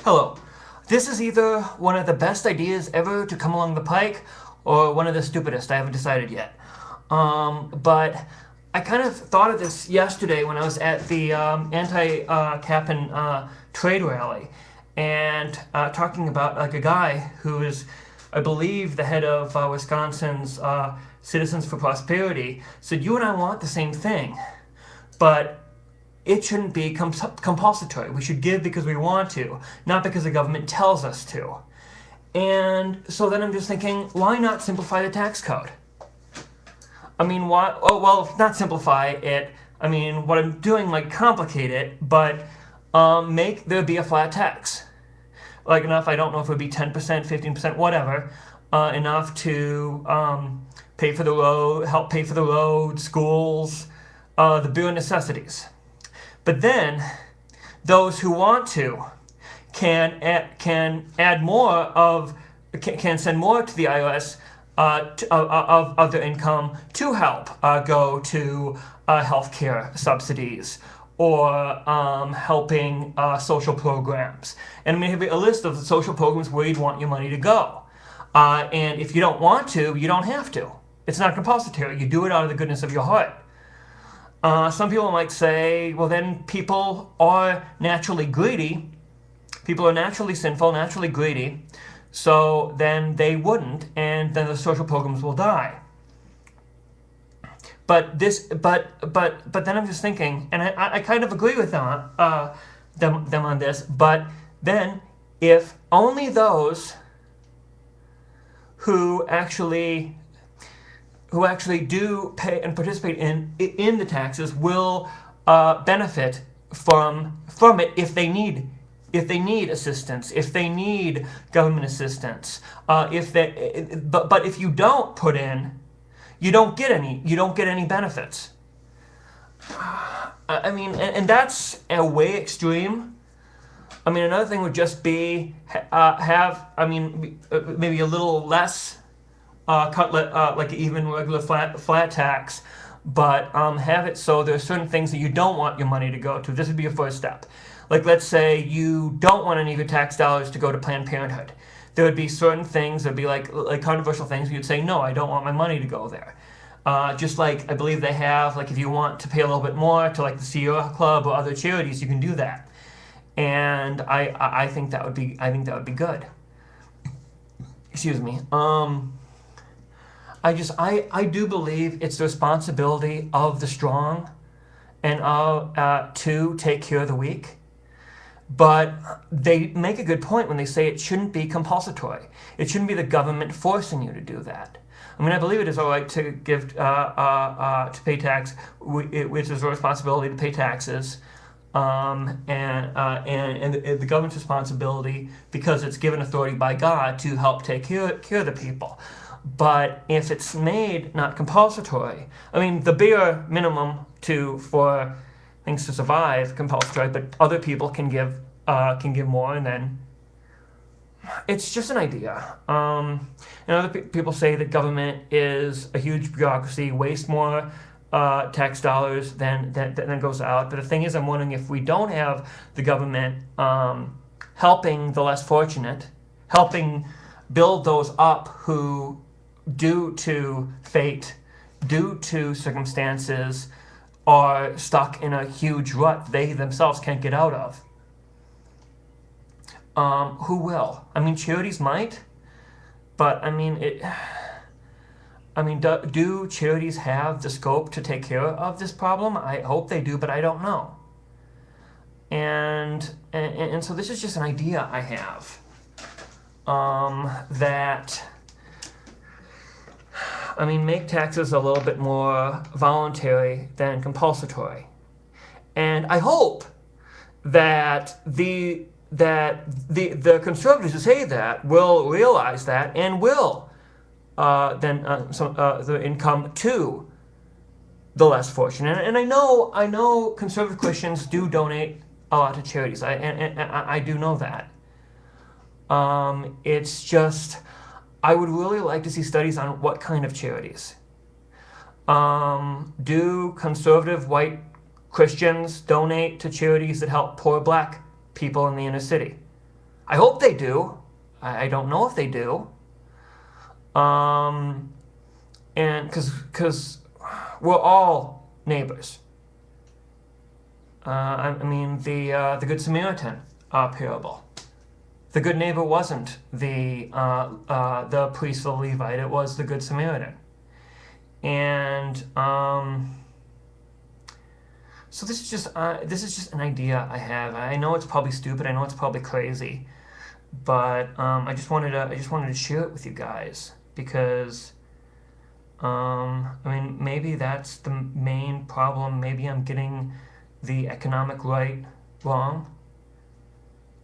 Hello. This is either one of the best ideas ever to come along the pike or one of the stupidest. I haven't decided yet. But I kind of thought of this yesterday when I was at the anti-cap and trade rally and talking about like a guy who is, I believe, the head of Wisconsin's Citizens for Prosperity, said, you and I want the same thing, but it shouldn't be compulsatory. We should give because we want to, not because the government tells us to. And so then I'm just thinking, why not simplify the tax code? I mean, why? Oh, well, not simplify it. I mean, what I'm doing might complicate it, but make there be a flat tax. Like enough, I don't know if it would be 10%, 15%, whatever, enough to pay for the road, help pay for the road, schools, the bare necessities. But then, those who want to can add more of, can send more to the IRS of their income to help go to healthcare subsidies or helping social programs. And I'm going to have a list of the social programs where you'd want your money to go. And if you don't want to, you don't have to. It's not compulsory. You do it out of the goodness of your heart. Some people might say, well, then people are naturally greedy. People are naturally sinful, naturally greedy. So then they wouldn't, and then the social programs will die. But then I'm just thinking, and I kind of agree with them on this. But then, if only those who actually do pay and participate in the taxes will benefit from it if they need assistance, if they need government assistance, but if you don't put in, you don't get any benefits. I mean, and that's a way extreme. I mean, another thing would just be maybe a little less cutlet, like even regular flat tax, but have it so there are certain things that you don't want your money to go to. This would be a first step. Like, let's say you don't want any of your tax dollars to go to Planned Parenthood. There would be certain things that would be like controversial things where you'd say, no, I don't want my money to go there. Just like I believe they have, like if you want to pay a little bit more to like the Sierra Club or other charities, you can do that. And I think that would be good. Excuse me. I do believe it's the responsibility of the strong and to take care of the weak. But they make a good point when they say it shouldn't be compulsatory. It shouldn't be the government forcing you to do that. I mean, I believe it is all right to give to pay tax, which is a responsibility to pay taxes, and the government's responsibility because it's given authority by God to help take care of the people. But if it's made not compulsatory, I mean, the bare minimum for things to survive compulsory, but other people can give more, and then it's just an idea. And other people say that government is a huge bureaucracy, wastes more tax dollars than goes out. But the thing is, I'm wondering if we don't have the government helping the less fortunate, helping build those up who, due to fate, due to circumstances, are stuck in a huge rut they themselves can't get out of. Who will? I mean, charities might, but I mean, do charities have the scope to take care of this problem? I hope they do, but I don't know. And so this is just an idea I have, that, I mean, make taxes a little bit more voluntary than compulsatory. And I hope that the conservatives who say that will realize that and will then the income to the less fortunate. And I know conservative Christians do donate a lot to charities. I do know that. It's just, I would really like to see studies on what kind of charities. Do conservative white Christians donate to charities that help poor black people in the inner city? I hope they do. I don't know if they do. And because we're all neighbors. I mean, the Good Samaritan parable. The good neighbor wasn't the priest or the Levite; it was the Good Samaritan. And so this is just an idea I have. I know it's probably stupid. I know it's probably crazy, but I just wanted to share it with you guys because I mean, maybe that's the main problem. Maybe I'm getting the economic right wrong.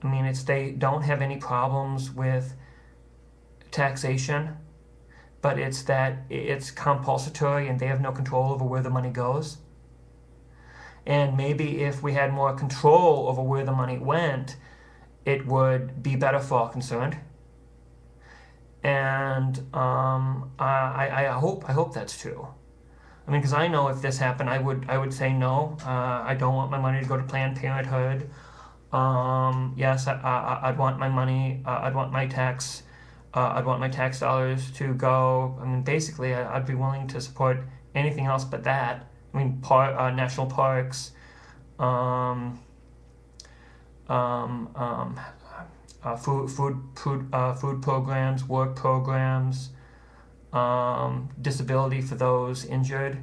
I mean, they don't have any problems with taxation, but it's that it's compulsatory and they have no control over where the money goes. And maybe if we had more control over where the money went, it would be better for all concerned. And I hope that's true. I mean, because I know if this happened, I would say no. I don't want my money to go to Planned Parenthood. Yes, I'd want my money. I'd want my tax dollars to go. I mean, basically, I'd be willing to support anything else but that. I mean, national parks, food programs, work programs, disability for those injured,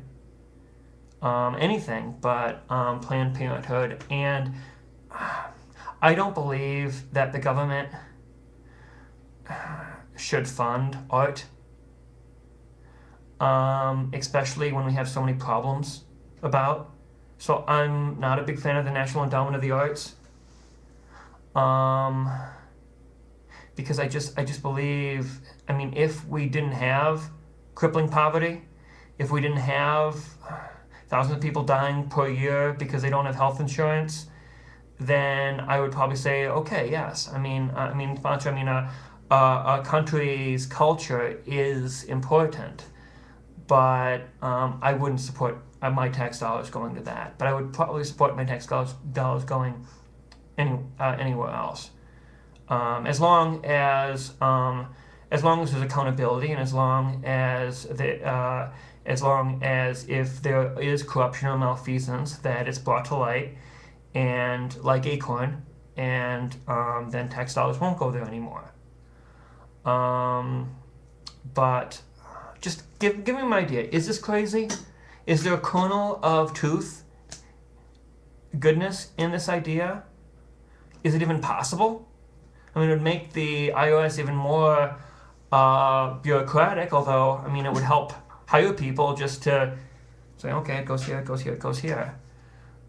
anything but Planned Parenthood. And I don't believe that the government should fund art, especially when we have so many problems about. So I'm not a big fan of the National Endowment of the Arts, because I just believe, I mean, if we didn't have crippling poverty, if we didn't have thousands of people dying per year because they don't have health insurance, then I would probably say, okay, yes. I mean, a country's culture is important, but I wouldn't support my tax dollars going to that. But I would probably support my tax dollars going anywhere else, as long as there's accountability, and as long as if there is corruption or malfeasance, that it's brought to light, and like Acorn, and then tax dollars won't go there anymore. But just give me an idea. Is this crazy? Is there a kernel of truth, goodness in this idea? Is it even possible? I mean, it would make the IRS even more bureaucratic, although, I mean, it would help hire people just to say, okay, it goes here, it goes here, it goes here.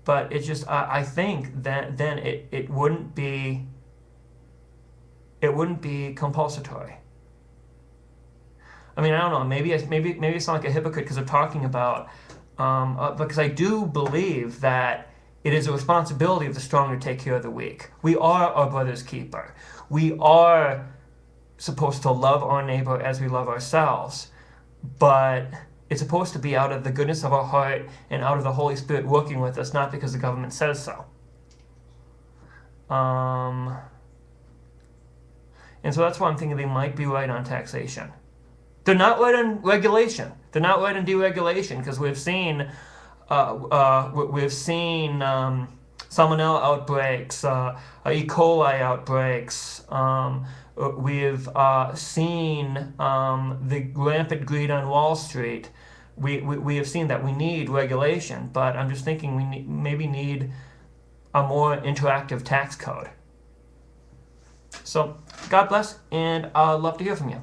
But it's just, I think that then it wouldn't be compulsatory. I mean, I don't know. Maybe I sound like a hypocrite because I'm talking about, because I do believe that it is a responsibility of the strong to take care of the weak. We are our brother's keeper. We are supposed to love our neighbor as we love ourselves, but it's supposed to be out of the goodness of our heart and out of the Holy Spirit working with us, not because the government says so. And so that's why I'm thinking they might be right on taxation. They're not right on regulation. They're not right on deregulation, because we've seen salmonella outbreaks, E. coli outbreaks. We've seen the rampant greed on Wall Street. We have seen that. We need regulation, but I'm just thinking we maybe need a more interactive tax code. So God bless, and I'd love to hear from you.